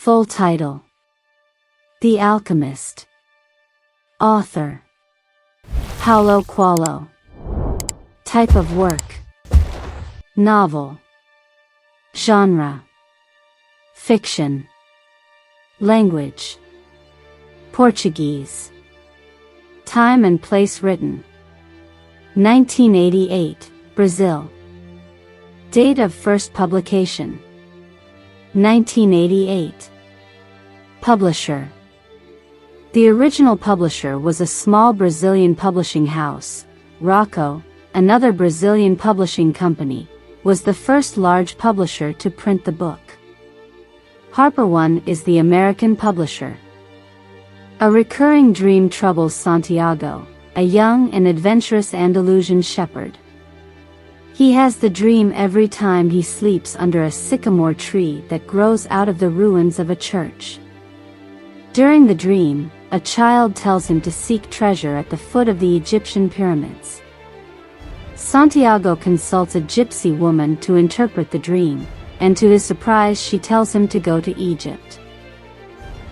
Full title: The Alchemist. Author: Paulo Coelho. Type of work: novel. Genre: fiction. Language: Portuguese. Time and place written: 1988, Brazil. Date of first publication: 1988. Publisher: the original publisher was a small Brazilian publishing house. Rocco, another Brazilian publishing company, was the first large publisher to print the book. HarperOne is the American publisher. A recurring dream troubles Santiago, a young and adventurous Andalusian shepherd. He has the dream every time he sleeps under a sycamore tree that grows out of the ruins of a church. During the dream, a child tells him to seek treasure at the foot of the Egyptian pyramids. Santiago consults a gypsy woman to interpret the dream, and to his surprise she tells him to go to Egypt.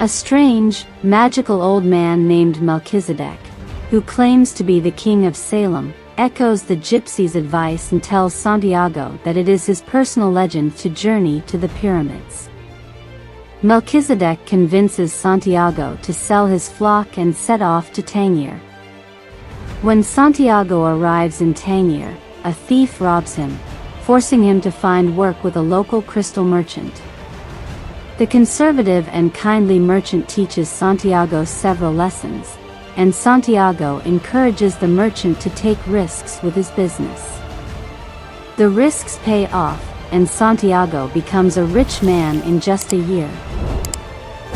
A strange, magical old man named Melchizedek, who claims to be the king of Salem, echoes the gypsy's advice and tells Santiago that it is his personal legend to journey to the pyramids. Melchizedek convinces Santiago to sell his flock and set off to Tangier. When Santiago arrives in Tangier, a thief robs him, forcing him to find work with a local crystal merchant. The conservative and kindly merchant teaches Santiago several lessons, and Santiago encourages the merchant to take risks with his business. The risks pay off, and Santiago becomes a rich man in just a year.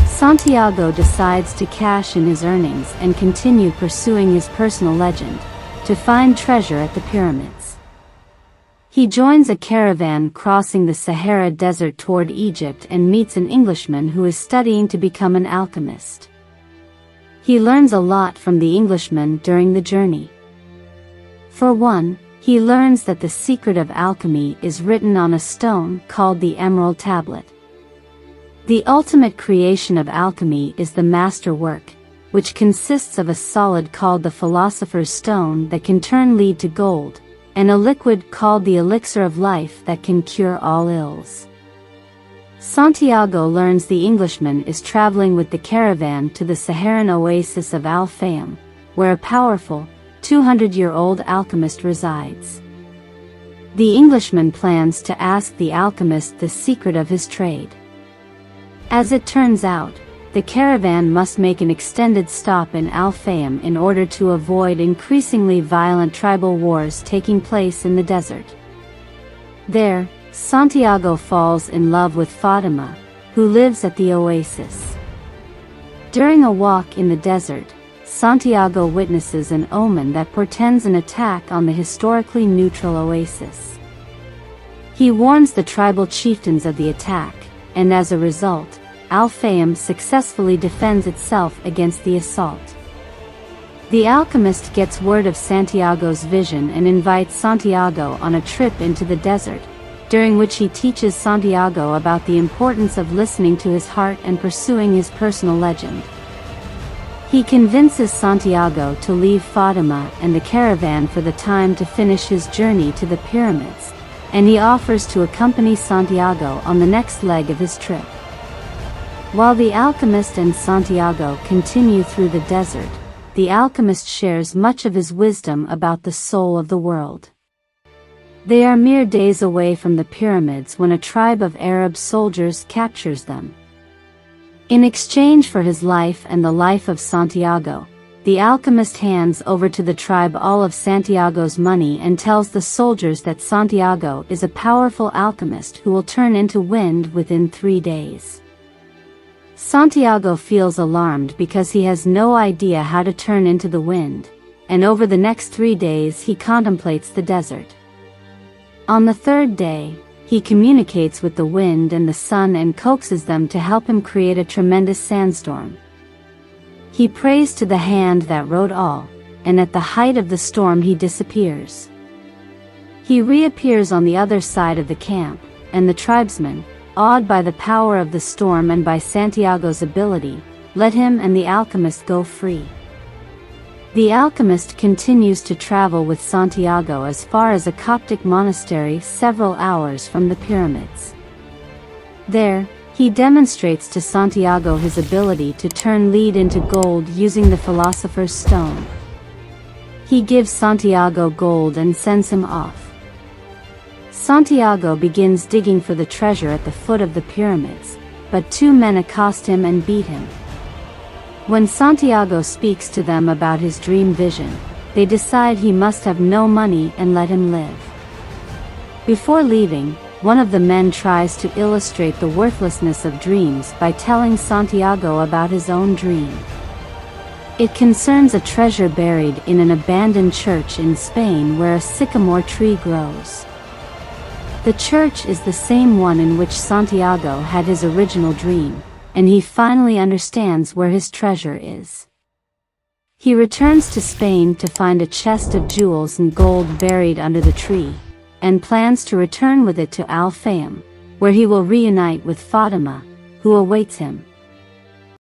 Santiago decides to cash in his earnings and continue pursuing his personal legend, to find treasure at the pyramids. He joins a caravan crossing the Sahara Desert toward Egypt and meets an Englishman who is studying to become an alchemist. He learns a lot from the Englishman during the journey. For one, he learns that the secret of alchemy is written on a stone called the Emerald Tablet. The ultimate creation of alchemy is the master work, which consists of a solid called the Philosopher's Stone that can turn lead to gold, and a liquid called the Elixir of Life that can cure all ills. Santiago learns the Englishman is traveling with the caravan to the Saharan oasis of Al Fayum, where a powerful, 200-year-old alchemist resides. The Englishman plans to ask the alchemist the secret of his trade. As it turns out, the caravan must make an extended stop in Al Fayum in order to avoid increasingly violent tribal wars taking place in the desert. There, Santiago falls in love with Fatima, who lives at the oasis. During a walk in the desert, Santiago witnesses an omen that portends an attack on the historically neutral oasis. He warns the tribal chieftains of the attack, and as a result, Al Fayum successfully defends itself against the assault. The alchemist gets word of Santiago's vision and invites Santiago on a trip into the desert, during which he teaches Santiago about the importance of listening to his heart and pursuing his personal legend. He convinces Santiago to leave Fatima and the caravan for the time to finish his journey to the pyramids, and he offers to accompany Santiago on the next leg of his trip. While the alchemist and Santiago continue through the desert, the alchemist shares much of his wisdom about the soul of the world. They are mere days away from the pyramids when a tribe of Arab soldiers captures them. In exchange for his life and the life of Santiago, the alchemist hands over to the tribe all of Santiago's money and tells the soldiers that Santiago is a powerful alchemist who will turn into wind within 3 days. Santiago feels alarmed because he has no idea how to turn into the wind, and over the next 3 days he contemplates the desert. On the 3rd day, he communicates with the wind and the sun and coaxes them to help him create a tremendous sandstorm. He prays to the hand that wrote all, and at the height of the storm he disappears. He reappears on the other side of the camp, and the tribesmen, awed by the power of the storm and by Santiago's ability, let him and the alchemist go free. The alchemist continues to travel with Santiago as far as a Coptic monastery several hours from the pyramids. There, he demonstrates to Santiago his ability to turn lead into gold using the Philosopher's Stone. He gives Santiago gold and sends him off. Santiago begins digging for the treasure at the foot of the pyramids, but two men accost him and beat him. When Santiago speaks to them about his dream vision, they decide he must have no money and let him live. Before leaving, one of the men tries to illustrate the worthlessness of dreams by telling Santiago about his own dream. It concerns a treasure buried in an abandoned church in Spain where a sycamore tree grows. The church is the same one in which Santiago had his original dream, and he finally understands where his treasure is. He returns to Spain to find a chest of jewels and gold buried under the tree, and plans to return with it to Al Fayum, where he will reunite with Fatima, who awaits him.